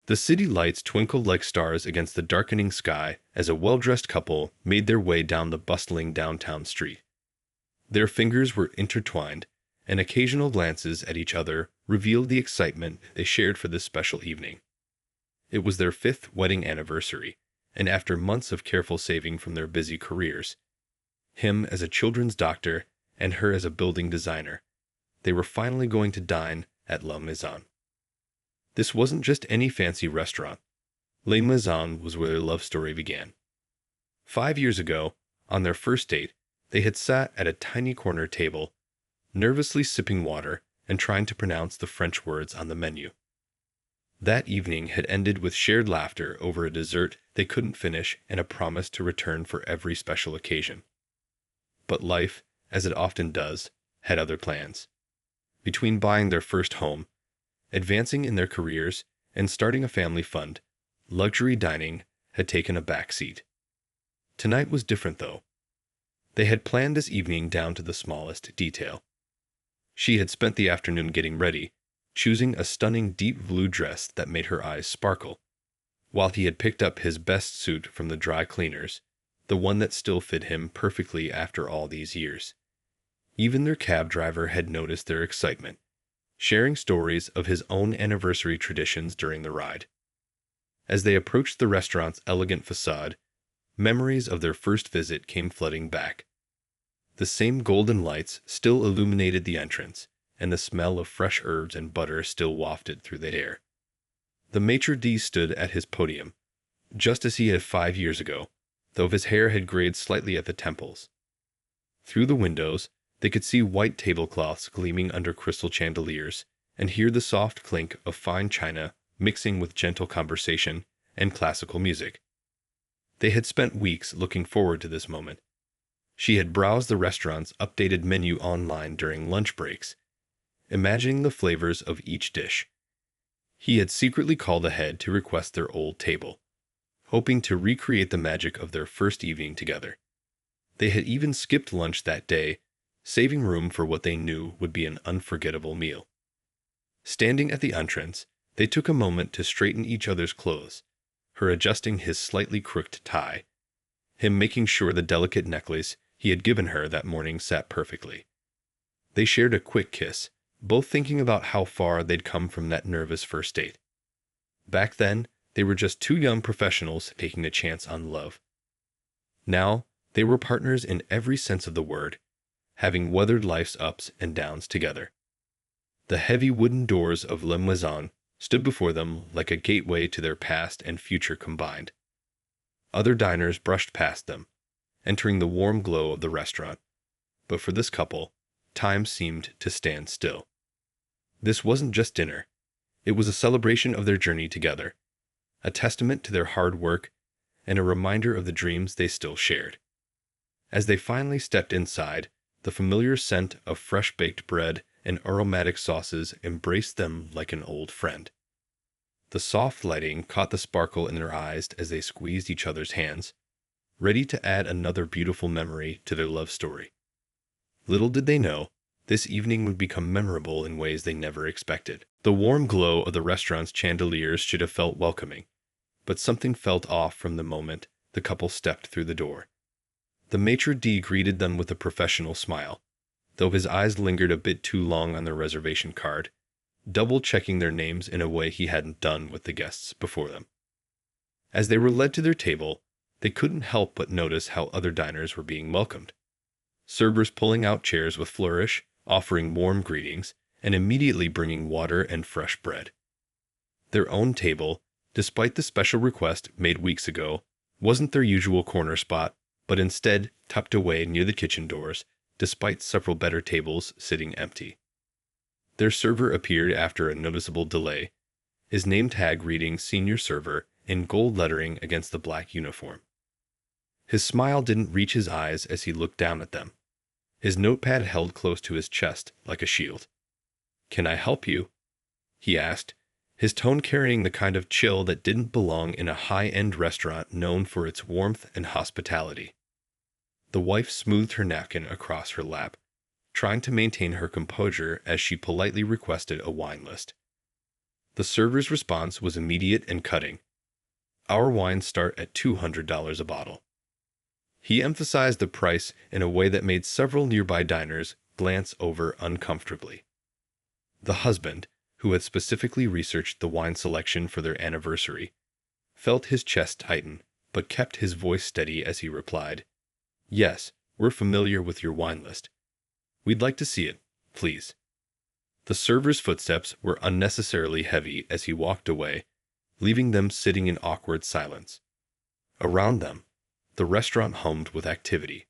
The city lights twinkled like stars against the darkening sky as a well-dressed couple made their way down the bustling downtown street. Their fingers were intertwined, and occasional glances at each other revealed the excitement they shared for this special evening. It was their 5th wedding anniversary, and after months of careful saving from their busy careers, him as a children's doctor and her as a building designer, they were finally going to dine at La Maison. This wasn't just any fancy restaurant. La Maison was where their love story began. 5 years ago, on their first date, they had sat at a tiny corner table, nervously sipping water and trying to pronounce the French words on the menu. That evening had ended with shared laughter over a dessert they couldn't finish and a promise to return for every special occasion. But life, as it often does, had other plans. Between buying their first home, advancing in their careers, and starting a family fund, luxury dining had taken a back seat. Tonight was different, though. They had planned this evening down to the smallest detail. She had spent the afternoon getting ready, choosing a stunning deep blue dress that made her eyes sparkle, while he had picked up his best suit from the dry cleaners, the one that still fit him perfectly after all these years. Even their cab driver had noticed their excitement, sharing stories of his own anniversary traditions during the ride. As they approached the restaurant's elegant facade, memories of their first visit came flooding back. The same golden lights still illuminated the entrance, and the smell of fresh herbs and butter still wafted through the air. The maitre d' stood at his podium, just as he had 5 years ago, though his hair had grayed slightly at the temples. Through the windows, they could see white tablecloths gleaming under crystal chandeliers, and hear the soft clink of fine china mixing with gentle conversation and classical music. They had spent weeks looking forward to this moment. She had browsed the restaurant's updated menu online during lunch breaks, imagining the flavors of each dish. He had secretly called ahead to request their old table, hoping to recreate the magic of their first evening together. They had even skipped lunch that day, saving room for what they knew would be an unforgettable meal. Standing at the entrance, they took a moment to straighten each other's clothes, her adjusting his slightly crooked tie, him making sure the delicate necklace he had given her that morning sat perfectly. They shared a quick kiss, both thinking about how far they'd come from that nervous first date. Back then, they were just two young professionals taking a chance on love. Now, they were partners in every sense of the word, having weathered life's ups and downs together. The heavy wooden doors of La Maison stood before them like a gateway to their past and future combined. Other diners brushed past them, entering the warm glow of the restaurant, but for this couple, time seemed to stand still. This wasn't just dinner. It was a celebration of their journey together, a testament to their hard work, and a reminder of the dreams they still shared. As they finally stepped inside, the familiar scent of fresh-baked bread and aromatic sauces embraced them like an old friend. The soft lighting caught the sparkle in their eyes as they squeezed each other's hands, ready to add another beautiful memory to their love story. Little did they know, this evening would become memorable in ways they never expected. The warm glow of the restaurant's chandeliers should have felt welcoming, but something felt off from the moment the couple stepped through the door. The maitre d' greeted them with a professional smile, though his eyes lingered a bit too long on their reservation card, double-checking their names in a way he hadn't done with the guests before them. As they were led to their table, they couldn't help but notice how other diners were being welcomed. Servers pulling out chairs with flourish, offering warm greetings, and immediately bringing water and fresh bread. Their own table, despite the special request made weeks ago, wasn't their usual corner spot, but instead tucked away near the kitchen doors, despite several better tables sitting empty. Their server appeared after a noticeable delay, his name tag reading Senior Server in gold lettering against the black uniform. His smile didn't reach his eyes as he looked down at them, his notepad held close to his chest like a shield. "Can I help you?" he asked, his tone carrying the kind of chill that didn't belong in a high-end restaurant known for its warmth and hospitality. The wife smoothed her napkin across her lap, trying to maintain her composure as she politely requested a wine list. The server's response was immediate and cutting. "Our wines start at $200 a bottle." He emphasized the price in a way that made several nearby diners glance over uncomfortably. The husband, who had specifically researched the wine selection for their anniversary, felt his chest tighten, but kept his voice steady as he replied, "Yes, we're familiar with your wine list. We'd like to see it, please." The server's footsteps were unnecessarily heavy as he walked away, leaving them sitting in awkward silence. Around them, the restaurant hummed with activity,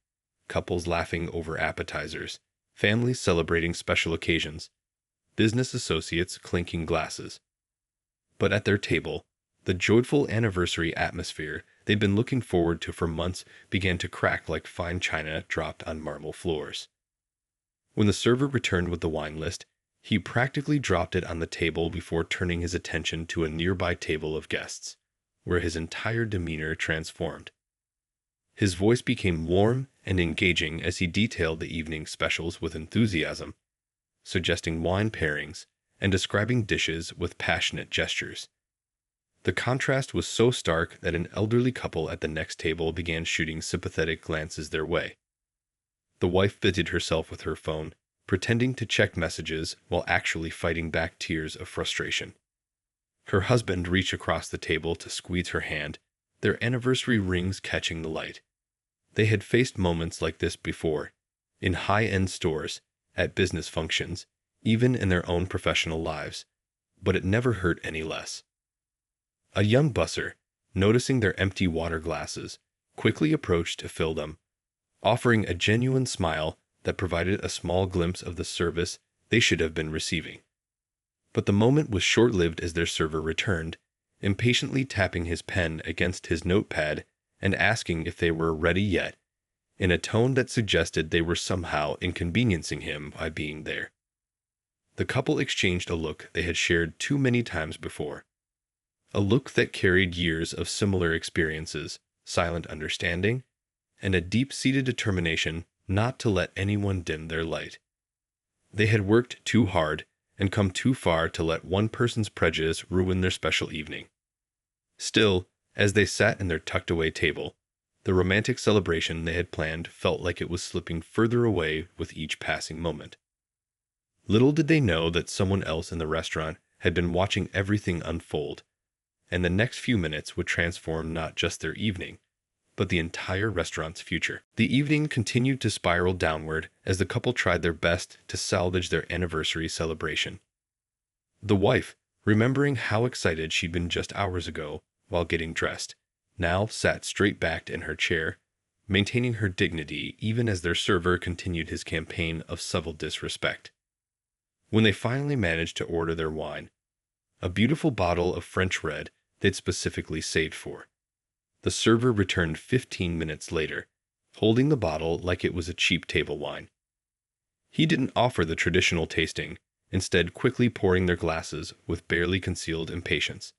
couples laughing over appetizers, families celebrating special occasions, business associates clinking glasses. But at their table, the joyful anniversary atmosphere they'd been looking forward to for months began to crack like fine china dropped on marble floors. When the server returned with the wine list, he practically dropped it on the table before turning his attention to a nearby table of guests, where his entire demeanor transformed. His voice became warm and engaging as he detailed the evening's specials with enthusiasm, suggesting wine pairings and describing dishes with passionate gestures. The contrast was so stark that an elderly couple at the next table began shooting sympathetic glances their way. The wife busied herself with her phone, pretending to check messages while actually fighting back tears of frustration. Her husband reached across the table to squeeze her hand, their anniversary rings catching the light. They had faced moments like this before, in high-end stores, at business functions, even in their own professional lives, but it never hurt any less. A young busser, noticing their empty water glasses, quickly approached to fill them, offering a genuine smile that provided a small glimpse of the service they should have been receiving. But the moment was short-lived as their server returned, impatiently tapping his pen against his notepad and asking if they were ready yet, in a tone that suggested they were somehow inconveniencing him by being there. The couple exchanged a look they had shared too many times before, a look that carried years of similar experiences, silent understanding, and a deep-seated determination not to let anyone dim their light. They had worked too hard and come too far to let one person's prejudice ruin their special evening. Still, as they sat in their tucked-away table, the romantic celebration they had planned felt like it was slipping further away with each passing moment. Little did they know that someone else in the restaurant had been watching everything unfold, and the next few minutes would transform not just their evening, but the entire restaurant's future. The evening continued to spiral downward as the couple tried their best to salvage their anniversary celebration. The wife, remembering how excited she'd been just hours ago while getting dressed, now sat straight-backed in her chair, maintaining her dignity even as their server continued his campaign of subtle disrespect. When they finally managed to order their wine, a beautiful bottle of French red they'd specifically saved for, the server returned 15 minutes later, holding the bottle like it was a cheap table wine. He didn't offer the traditional tasting, instead quickly pouring their glasses with barely concealed impatience.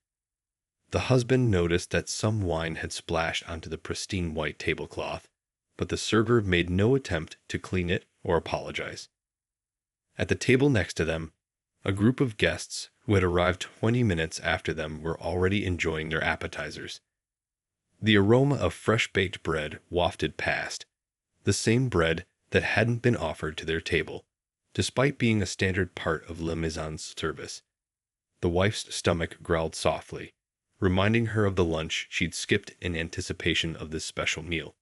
The husband noticed that some wine had splashed onto the pristine white tablecloth, but the server made no attempt to clean it or apologize. At the table next to them, a group of guests who had arrived 20 minutes after them were already enjoying their appetizers. The aroma of fresh-baked bread wafted past, the same bread that hadn't been offered to their table, despite being a standard part of La Maison's service. The wife's stomach growled softly, reminding her of the lunch she'd skipped in anticipation of this special meal.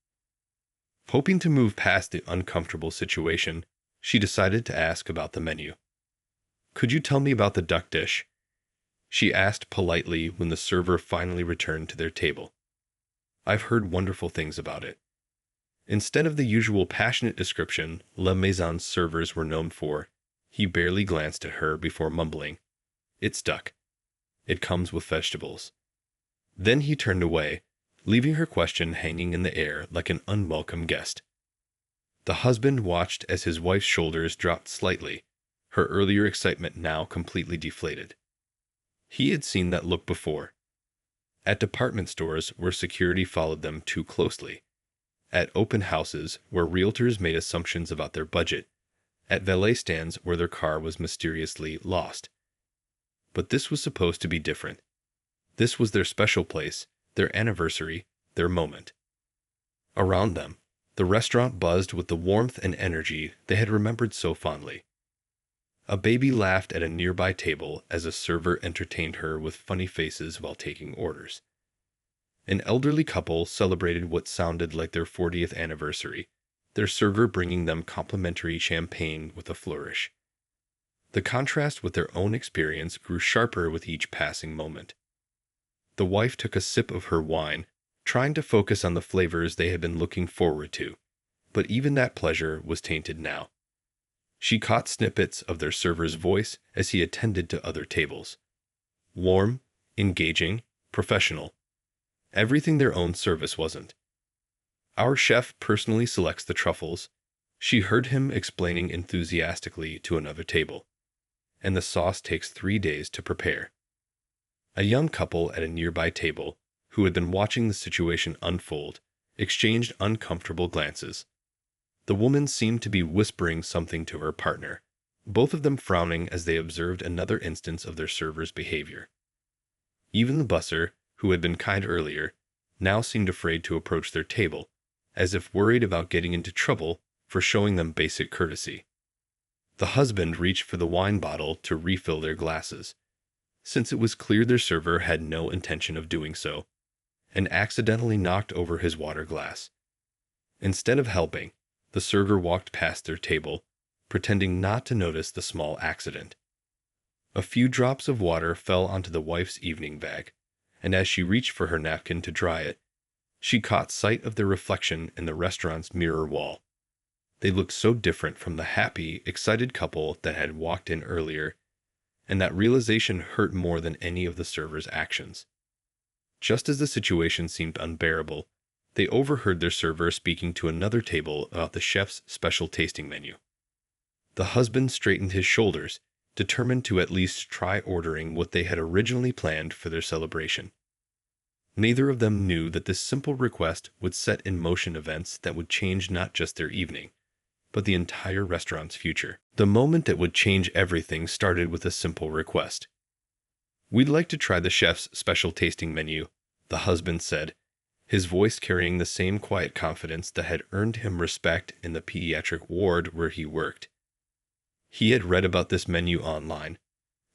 Hoping to move past the uncomfortable situation, she decided to ask about the menu. "Could you tell me about the duck dish?" she asked politely when the server finally returned to their table. "I've heard wonderful things about it." Instead of the usual passionate description La Maison's servers were known for, he barely glanced at her before mumbling, "It's duck. It comes with vegetables." Then he turned away, leaving her question hanging in the air like an unwelcome guest. The husband watched as his wife's shoulders dropped slightly, her earlier excitement now completely deflated. He had seen that look before. At department stores where security followed them too closely, at open houses where realtors made assumptions about their budget, at valet stands where their car was mysteriously lost. But this was supposed to be different. This was their special place, their anniversary, their moment. Around them, the restaurant buzzed with the warmth and energy they had remembered so fondly. A baby laughed at a nearby table as a server entertained her with funny faces while taking orders. An elderly couple celebrated what sounded like their 40th anniversary, their server bringing them complimentary champagne with a flourish. The contrast with their own experience grew sharper with each passing moment. The wife took a sip of her wine, trying to focus on the flavors they had been looking forward to, but even that pleasure was tainted now. She caught snippets of their server's voice as he attended to other tables. Warm, engaging, professional. Everything their own service wasn't. Our chef personally selects the truffles, she heard him explaining enthusiastically to another table. And the sauce takes 3 days to prepare. A young couple at a nearby table, who had been watching the situation unfold, exchanged uncomfortable glances. The woman seemed to be whispering something to her partner, both of them frowning as they observed another instance of their server's behavior. Even the busser, who had been kind earlier, now seemed afraid to approach their table, as if worried about getting into trouble for showing them basic courtesy. The husband reached for the wine bottle to refill their glasses, since it was clear their server had no intention of doing so, and accidentally knocked over his water glass. Instead of helping, the server walked past their table, pretending not to notice the small accident. A few drops of water fell onto the wife's evening bag, and as she reached for her napkin to dry it, she caught sight of their reflection in the restaurant's mirror wall. They looked so different from the happy, excited couple that had walked in earlier, and that realization hurt more than any of the server's actions. Just as the situation seemed unbearable, they overheard their server speaking to another table about the chef's special tasting menu. The husband straightened his shoulders, determined to at least try ordering what they had originally planned for their celebration. Neither of them knew that this simple request would set in motion events that would change not just their evening, but the entire restaurant's future. The moment that would change everything started with a simple request. "We'd like to try the chef's special tasting menu," the husband said, his voice carrying the same quiet confidence that had earned him respect in the pediatric ward where he worked. He had read about this menu online,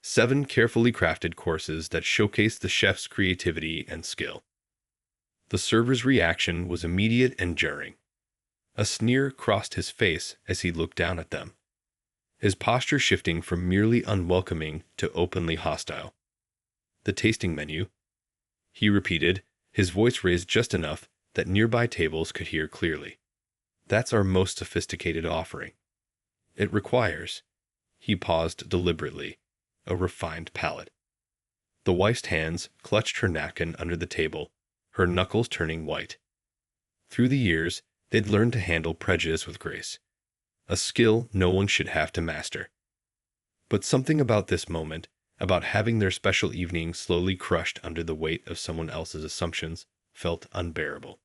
7 carefully crafted courses that showcased the chef's creativity and skill. The server's reaction was immediate and jarring. A sneer crossed his face as he looked down at them, his posture shifting from merely unwelcoming to openly hostile. "The tasting menu," he repeated, his voice raised just enough that nearby tables could hear clearly. "That's our most sophisticated offering. It requires," he paused deliberately, "a refined palate." The wife's hands clutched her napkin under the table, her knuckles turning white. Through the years, they'd learned to handle prejudice with grace, a skill no one should have to master. But something about this moment, about having their special evening slowly crushed under the weight of someone else's assumptions, felt unbearable.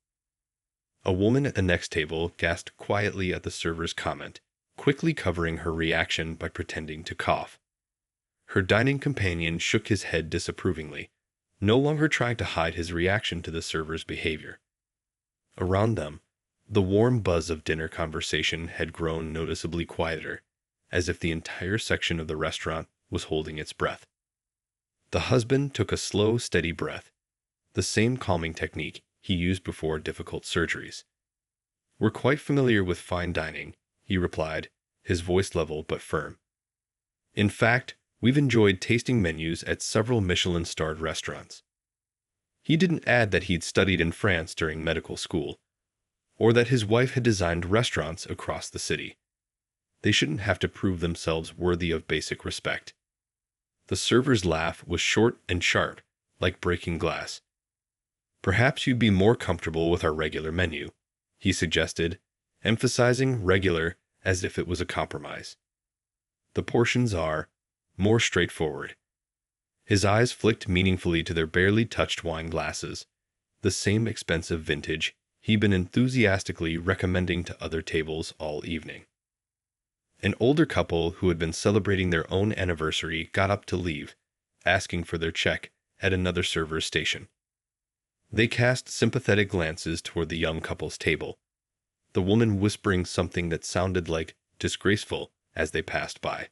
A woman at the next table gasped quietly at the server's comment, quickly covering her reaction by pretending to cough. Her dining companion shook his head disapprovingly, no longer trying to hide his reaction to the server's behavior. Around them, the warm buzz of dinner conversation had grown noticeably quieter, as if the entire section of the restaurant was holding its breath. The husband took a slow, steady breath, the same calming technique he used before difficult surgeries. "We're quite familiar with fine dining," he replied, his voice level but firm. "In fact, we've enjoyed tasting menus at several Michelin-starred restaurants." He didn't add that he'd studied in France during medical school, or that his wife had designed restaurants across the city. They shouldn't have to prove themselves worthy of basic respect. The server's laugh was short and sharp, like breaking glass. "Perhaps you'd be more comfortable with our regular menu," he suggested, emphasizing regular as if it was a compromise. "The portions are more straightforward." His eyes flicked meaningfully to their barely touched wine glasses, the same expensive vintage he'd been enthusiastically recommending to other tables all evening. An older couple who had been celebrating their own anniversary got up to leave, asking for their check at another server's station. They cast sympathetic glances toward the young couple's table, the woman whispering something that sounded like disgraceful as they passed by.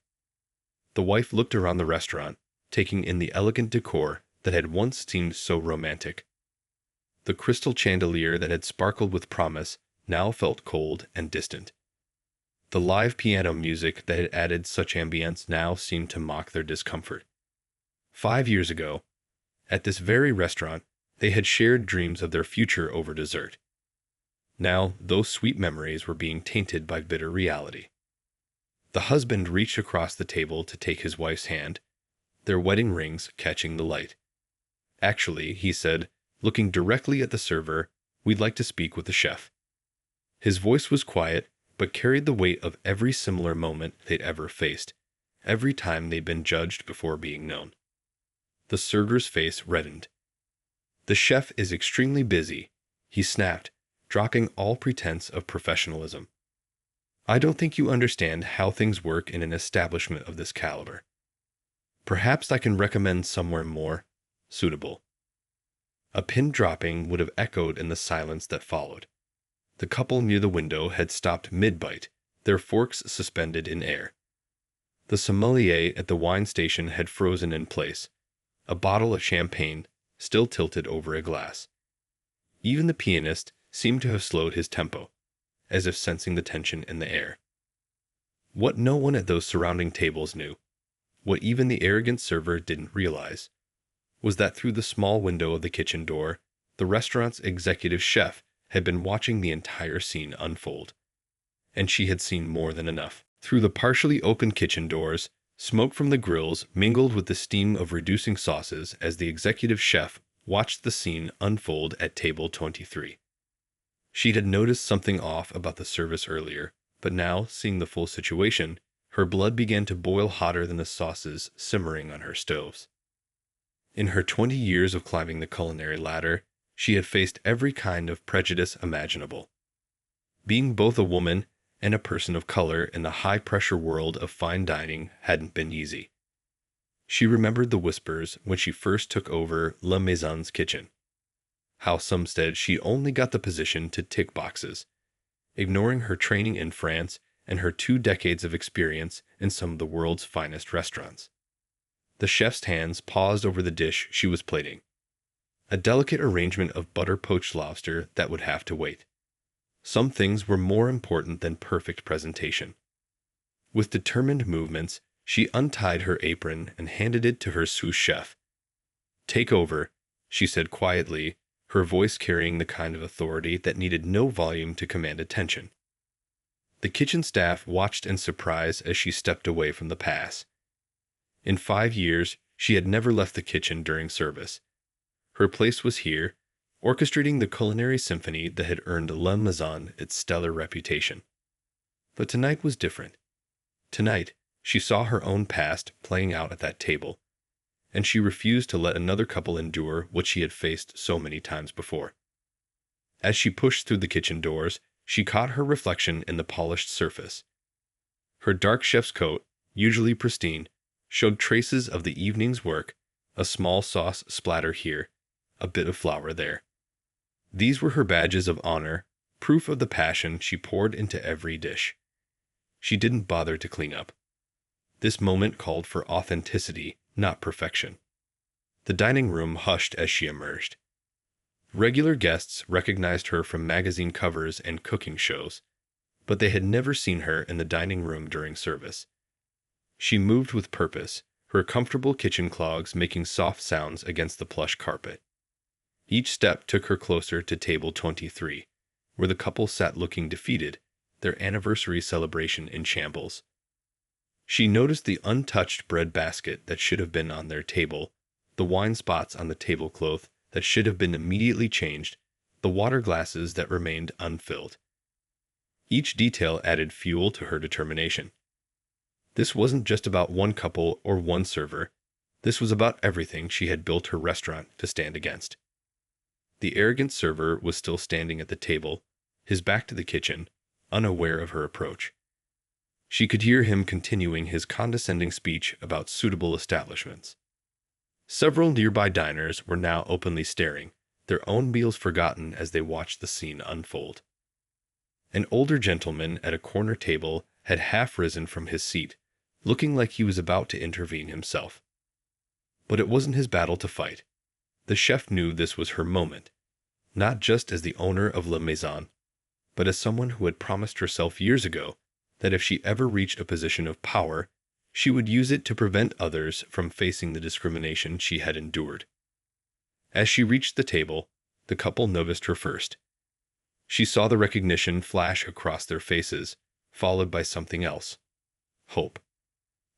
The wife looked around the restaurant, taking in the elegant decor that had once seemed so romantic. The crystal chandelier that had sparkled with promise now felt cold and distant. The live piano music that had added such ambience now seemed to mock their discomfort. 5 years ago, at this very restaurant, they had shared dreams of their future over dessert. Now, those sweet memories were being tainted by bitter reality. The husband reached across the table to take his wife's hand, their wedding rings catching the light. "Actually," he said, looking directly at the server, "we'd like to speak with the chef." His voice was quiet, but carried the weight of every similar moment they'd ever faced, every time they'd been judged before being known. The server's face reddened. "The chef is extremely busy," he snapped, dropping all pretense of professionalism. "I don't think you understand how things work in an establishment of this caliber. Perhaps I can recommend somewhere more suitable." A pin dropping would have echoed in the silence that followed. The couple near the window had stopped mid-bite, their forks suspended in air. The sommelier at the wine station had frozen in place, a bottle of champagne still tilted over a glass. Even the pianist seemed to have slowed his tempo, as if sensing the tension in the air. What no one at those surrounding tables knew, what even the arrogant server didn't realize, was that through the small window of the kitchen door, the restaurant's executive chef had been watching the entire scene unfold. And she had seen more than enough. Through the partially open kitchen doors, smoke from the grills mingled with the steam of reducing sauces as the executive chef watched the scene unfold at table 23. She had noticed something off about the service earlier, but now, seeing the full situation, her blood began to boil hotter than the sauces simmering on her stoves. In her 20 years of climbing the culinary ladder, she had faced every kind of prejudice imaginable. Being both a woman and a person of color in the high-pressure world of fine dining hadn't been easy. She remembered the whispers when she first took over La Maison's kitchen. How some said she only got the position to tick boxes, ignoring her training in France and her 2 decades of experience in some of the world's finest restaurants. The chef's hands paused over the dish she was plating, a delicate arrangement of butter-poached lobster that would have to wait. Some things were more important than perfect presentation. With determined movements, she untied her apron and handed it to her sous chef. "Take over," she said quietly, her voice carrying the kind of authority that needed no volume to command attention. The kitchen staff watched in surprise as she stepped away from the pass. In 5 years, she had never left the kitchen during service. Her place was here, orchestrating the culinary symphony that had earned La Maison its stellar reputation. But tonight was different. Tonight, she saw her own past playing out at that table, and she refused to let another couple endure what she had faced so many times before. As she pushed through the kitchen doors, she caught her reflection in the polished surface. Her dark chef's coat, usually pristine, showed traces of the evening's work, a small sauce splatter here, a bit of flour there. These were her badges of honor, proof of the passion she poured into every dish. She didn't bother to clean up. This moment called for authenticity, not perfection. The dining room hushed as she emerged. Regular guests recognized her from magazine covers and cooking shows, but they had never seen her in the dining room during service. She moved with purpose, her comfortable kitchen clogs making soft sounds against the plush carpet. Each step took her closer to table 23, where the couple sat looking defeated, their anniversary celebration in shambles. She noticed the untouched bread basket that should have been on their table, the wine spots on the tablecloth that should have been immediately changed, the water glasses that remained unfilled. Each detail added fuel to her determination. This wasn't just about one couple or one server. This was about everything she had built her restaurant to stand against. The arrogant server was still standing at the table, his back to the kitchen, unaware of her approach. She could hear him continuing his condescending speech about suitable establishments. Several nearby diners were now openly staring, their own meals forgotten as they watched the scene unfold. An older gentleman at a corner table had half risen from his seat, looking like he was about to intervene himself. But it wasn't his battle to fight. The chef knew this was her moment, not just as the owner of La Maison, but as someone who had promised herself years ago that if she ever reached a position of power, she would use it to prevent others from facing the discrimination she had endured. As she reached the table, the couple noticed her first. She saw the recognition flash across their faces, followed by something else. Hope.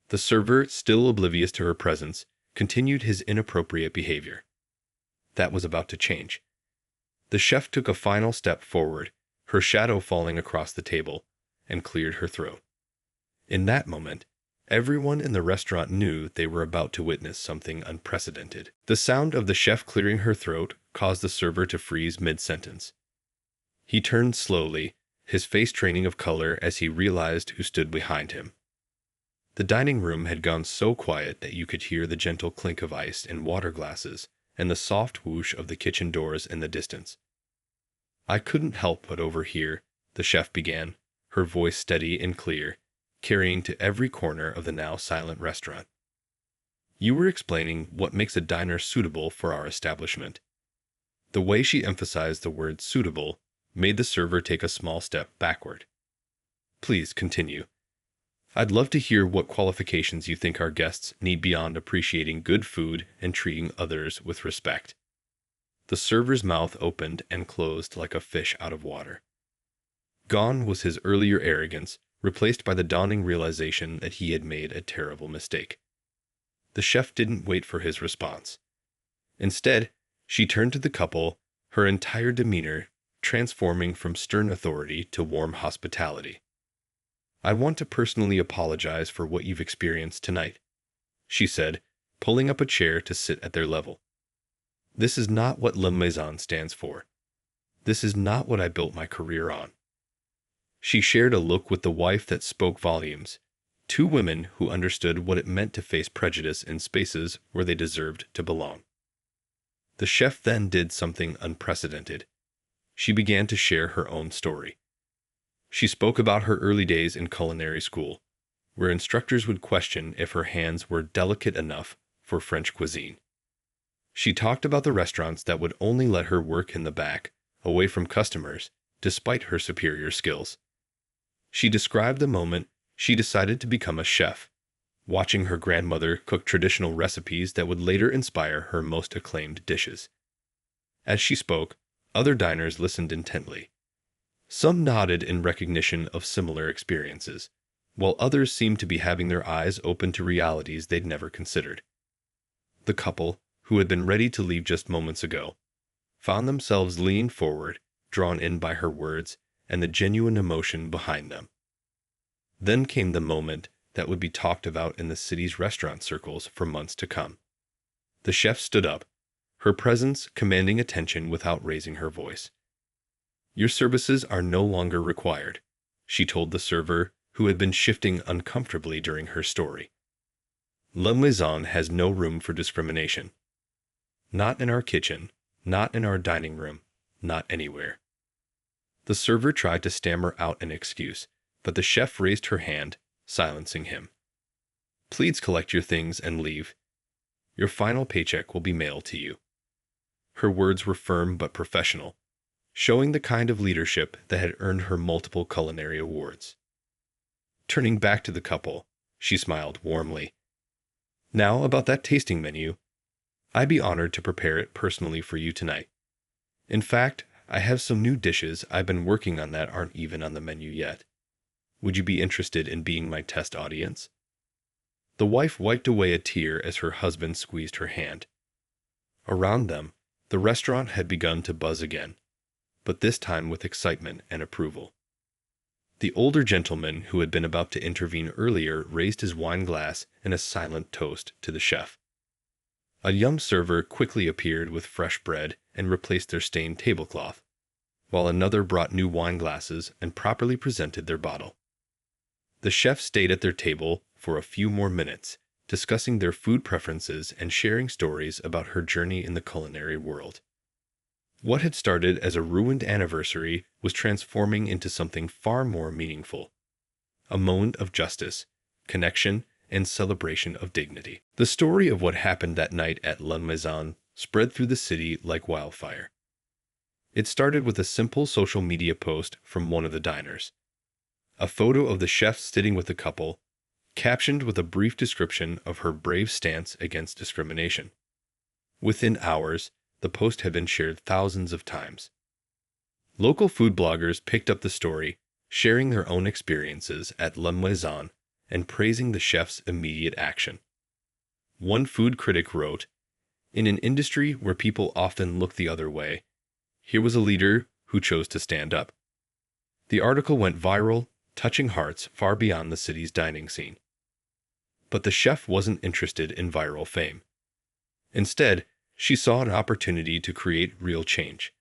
The server, still oblivious to her presence, continued his inappropriate behavior. That was about to change. The chef took a final step forward, her shadow falling across the table, and cleared her throat. In that moment, everyone in the restaurant knew they were about to witness something unprecedented. The sound of the chef clearing her throat caused the server to freeze mid-sentence. He turned slowly, his face draining of color as he realized who stood behind him. The dining room had gone so quiet that you could hear the gentle clink of ice in water glasses and the soft whoosh of the kitchen doors in the distance. "I couldn't help but overhear," the chef began, her voice steady and clear, carrying to every corner of the now silent restaurant. "You were explaining what makes a diner suitable for our establishment." The way she emphasized the word suitable made the server take a small step backward. "Please continue. I'd love to hear what qualifications you think our guests need beyond appreciating good food and treating others with respect." The server's mouth opened and closed like a fish out of water. Gone was his earlier arrogance, replaced by the dawning realization that he had made a terrible mistake. The chef didn't wait for his response. Instead, she turned to the couple, her entire demeanor transforming from stern authority to warm hospitality. "I want to personally apologize for what you've experienced tonight," she said, pulling up a chair to sit at their level. "This is not what La Maison stands for. This is not what I built my career on." She shared a look with the wife that spoke volumes, two women who understood what it meant to face prejudice in spaces where they deserved to belong. The chef then did something unprecedented. She began to share her own story. She spoke about her early days in culinary school, where instructors would question if her hands were delicate enough for French cuisine. She talked about the restaurants that would only let her work in the back, away from customers, despite her superior skills. She described the moment she decided to become a chef, watching her grandmother cook traditional recipes that would later inspire her most acclaimed dishes. As she spoke, other diners listened intently. Some nodded in recognition of similar experiences, while others seemed to be having their eyes open to realities they'd never considered. The couple, who had been ready to leave just moments ago, found themselves leaning forward, drawn in by her words and the genuine emotion behind them. Then came the moment that would be talked about in the city's restaurant circles for months to come. The chef stood up, her presence commanding attention without raising her voice. "Your services are no longer required," she told the server, who had been shifting uncomfortably during her story. "La Maison has no room for discrimination. Not in our kitchen, not in our dining room, not anywhere." The server tried to stammer out an excuse, but the chef raised her hand, silencing him. "Please collect your things and leave. Your final paycheck will be mailed to you." Her words were firm but professional, showing the kind of leadership that had earned her multiple culinary awards. Turning back to the couple, she smiled warmly. "Now about that tasting menu. I'd be honored to prepare it personally for you tonight. In fact, I have some new dishes I've been working on that aren't even on the menu yet. Would you be interested in being my test audience?" The wife wiped away a tear as her husband squeezed her hand. Around them, the restaurant had begun to buzz again, but this time with excitement and approval. The older gentleman who had been about to intervene earlier raised his wine glass in a silent toast to the chef. A young server quickly appeared with fresh bread and replaced their stained tablecloth, while another brought new wine glasses and properly presented their bottle. The chef stayed at their table for a few more minutes, discussing their food preferences and sharing stories about her journey in the culinary world. What had started as a ruined anniversary was transforming into something far more meaningful, a moment of justice, connection, and celebration of dignity. The story of what happened that night at La Maison spread through the city like wildfire. It started with a simple social media post from one of the diners. A photo of the chef sitting with the couple, captioned with a brief description of her brave stance against discrimination. Within hours, the post had been shared thousands of times. Local food bloggers picked up the story, sharing their own experiences at La Maison and praising the chef's immediate action. One food critic wrote, "In an industry where people often look the other way, here was a leader who chose to stand up." The article went viral, touching hearts far beyond the city's dining scene. But the chef wasn't interested in viral fame. Instead, she saw an opportunity to create real change.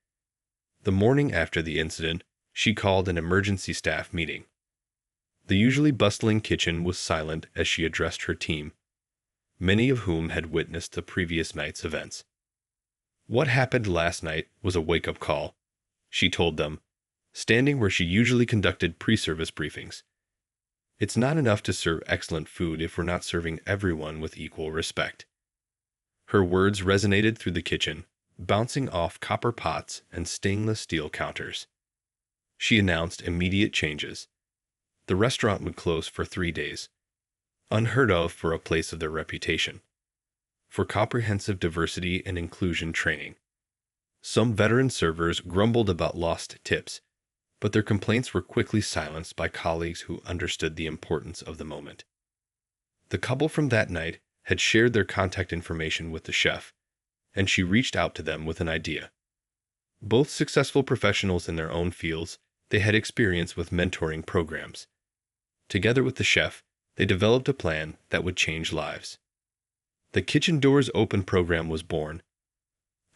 The morning after the incident, she called an emergency staff meeting. The usually bustling kitchen was silent as she addressed her team, many of whom had witnessed the previous night's events. "What happened last night was a wake-up call," she told them, standing where she usually conducted pre-service briefings. "It's not enough to serve excellent food if we're not serving everyone with equal respect." Her words resonated through the kitchen, bouncing off copper pots and stainless steel counters. She announced immediate changes. The restaurant would close for 3 days, unheard of for a place of their reputation, for comprehensive diversity and inclusion training. Some veteran servers grumbled about lost tips, but their complaints were quickly silenced by colleagues who understood the importance of the moment. The couple from that night had shared their contact information with the chef, and she reached out to them with an idea. Both successful professionals in their own fields, they had experience with mentoring programs. Together with the chef, they developed a plan that would change lives. The Kitchen Doors Open program was born,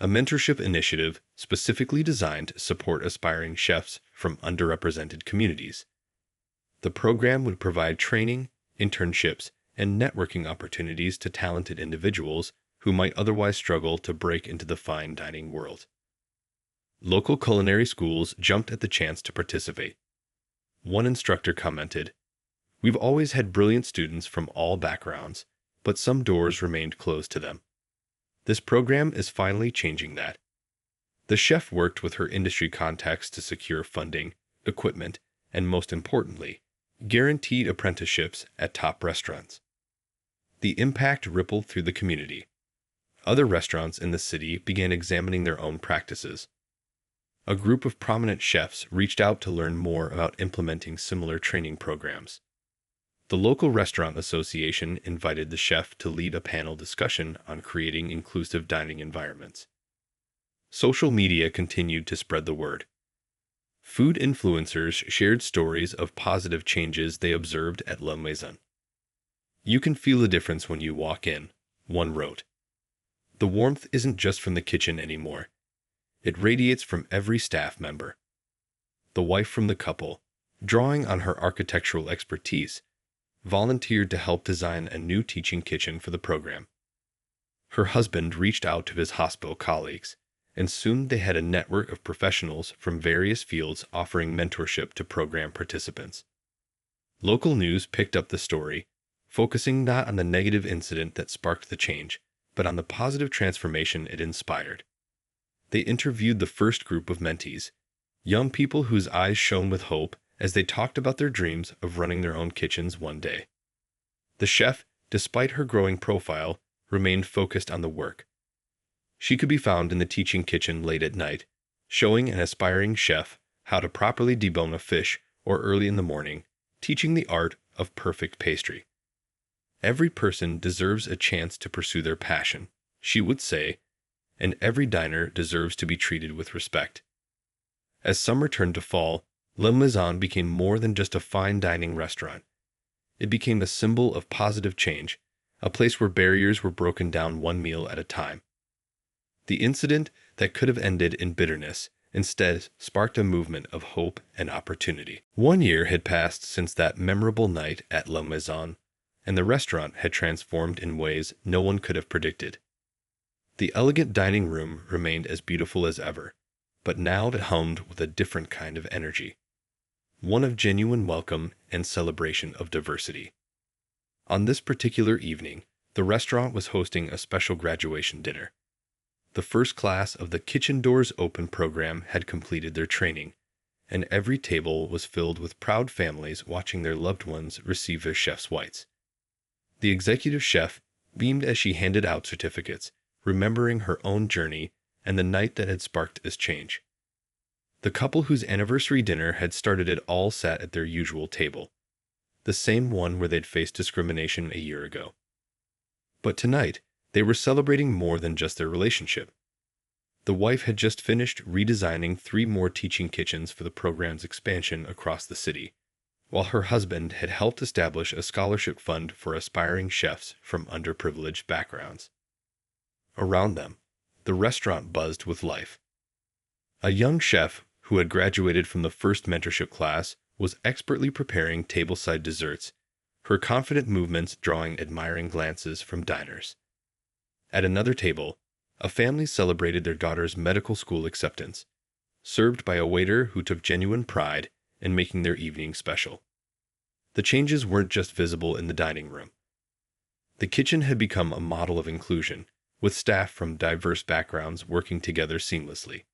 a mentorship initiative specifically designed to support aspiring chefs from underrepresented communities. The program would provide training, internships, and networking opportunities to talented individuals who might otherwise struggle to break into the fine dining world. Local culinary schools jumped at the chance to participate. One instructor commented, "We've always had brilliant students from all backgrounds, but some doors remained closed to them. This program is finally changing that." The chef worked with her industry contacts to secure funding, equipment, and most importantly, guaranteed apprenticeships at top restaurants. The impact rippled through the community. Other restaurants in the city began examining their own practices. A group of prominent chefs reached out to learn more about implementing similar training programs. The local restaurant association invited the chef to lead a panel discussion on creating inclusive dining environments. Social media continued to spread the word. Food influencers shared stories of positive changes they observed at La Maison. "You can feel a difference when you walk in," one wrote. "The warmth isn't just from the kitchen anymore. It radiates from every staff member." The wife from the couple, drawing on her architectural expertise, volunteered to help design a new teaching kitchen for the program. Her husband reached out to his hospital colleagues, and soon they had a network of professionals from various fields offering mentorship to program participants. Local news picked up the story, focusing not on the negative incident that sparked the change, but on the positive transformation it inspired. They interviewed the first group of mentees, young people whose eyes shone with hope as they talked about their dreams of running their own kitchens one day. The chef, despite her growing profile, remained focused on the work. She could be found in the teaching kitchen late at night, showing an aspiring chef how to properly debone a fish or early in the morning, teaching the art of perfect pastry. "Every person deserves a chance to pursue their passion," she would say, "and every diner deserves to be treated with respect." As summer turned to fall, La Maison became more than just a fine dining restaurant. It became a symbol of positive change, a place where barriers were broken down one meal at a time. The incident that could have ended in bitterness instead sparked a movement of hope and opportunity. 1 year had passed since that memorable night at La Maison, and the restaurant had transformed in ways no one could have predicted. The elegant dining room remained as beautiful as ever, but now it hummed with a different kind of energy, one of genuine welcome and celebration of diversity. On this particular evening, the restaurant was hosting a special graduation dinner. The first class of the Kitchen Doors Open program had completed their training, and every table was filled with proud families watching their loved ones receive their chef's whites. The executive chef beamed as she handed out certificates, remembering her own journey and the night that had sparked this change. The couple whose anniversary dinner had started it all sat at their usual table, the same one where they'd faced discrimination a year ago. But tonight, they were celebrating more than just their relationship. The wife had just finished redesigning 3 more teaching kitchens for the program's expansion across the city, while her husband had helped establish a scholarship fund for aspiring chefs from underprivileged backgrounds. Around them, the restaurant buzzed with life. A young chef who had graduated from the first mentorship class was expertly preparing tableside desserts, her confident movements drawing admiring glances from diners. At another table, a family celebrated their daughter's medical school acceptance, served by a waiter who took genuine pride in making their evening special. The changes weren't just visible in the dining room. The kitchen had become a model of inclusion, with staff from diverse backgrounds working together seamlessly.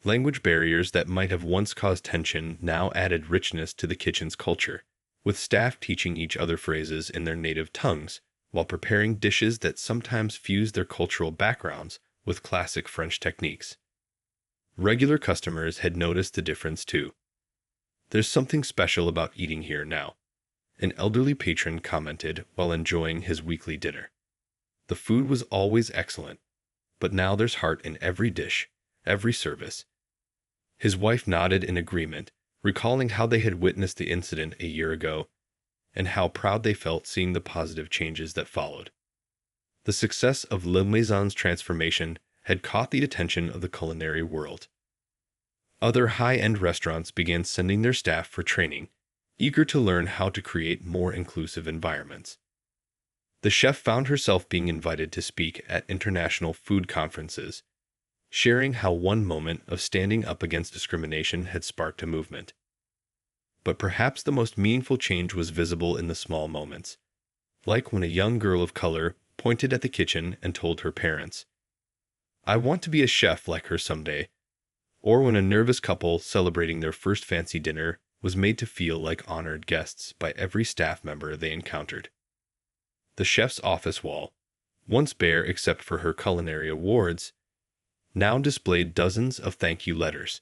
Language barriers that might have once caused tension now added richness to the kitchen's culture, with staff teaching each other phrases in their native tongues, while preparing dishes that sometimes fused their cultural backgrounds with classic French techniques. Regular customers had noticed the difference too. "There's something special about eating here now," an elderly patron commented while enjoying his weekly dinner. "The food was always excellent, but now there's heart in every dish, every service." His wife nodded in agreement, recalling how they had witnessed the incident a year ago and how proud they felt seeing the positive changes that followed. The success of Le Maison's transformation had caught the attention of the culinary world. Other high-end restaurants began sending their staff for training, eager to learn how to create more inclusive environments. The chef found herself being invited to speak at international food conferences, sharing how one moment of standing up against discrimination had sparked a movement. But perhaps the most meaningful change was visible in the small moments, like when a young girl of color pointed at the kitchen and told her parents, "I want to be a chef like her someday," or when a nervous couple celebrating their first fancy dinner was made to feel like honored guests by every staff member they encountered. The chef's office wall, once bare except for her culinary awards, now displayed dozens of thank you letters.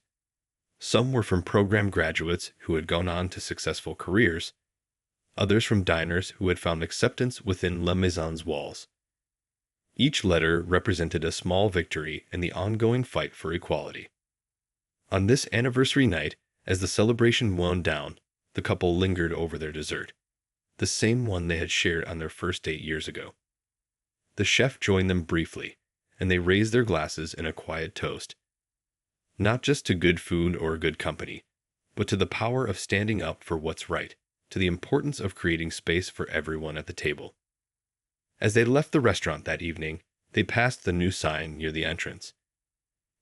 Some were from program graduates who had gone on to successful careers, others from diners who had found acceptance within La Maison's walls. Each letter represented a small victory in the ongoing fight for equality. On this anniversary night, as the celebration wound down, the couple lingered over their dessert, the same one they had shared on their first date years ago. The chef joined them briefly, and they raised their glasses in a quiet toast, not just to good food or good company, but to the power of standing up for what's right, to the importance of creating space for everyone at the table. As they left the restaurant that evening, they passed the new sign near the entrance.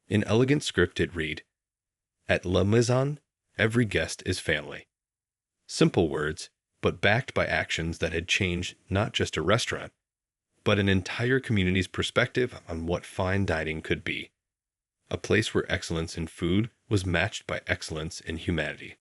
In elegant script it read, "At La Maison, every guest is family." Simple words, but backed by actions that had changed not just a restaurant, but an entire community's perspective on what fine dining could be. A place where excellence in food was matched by excellence in humanity.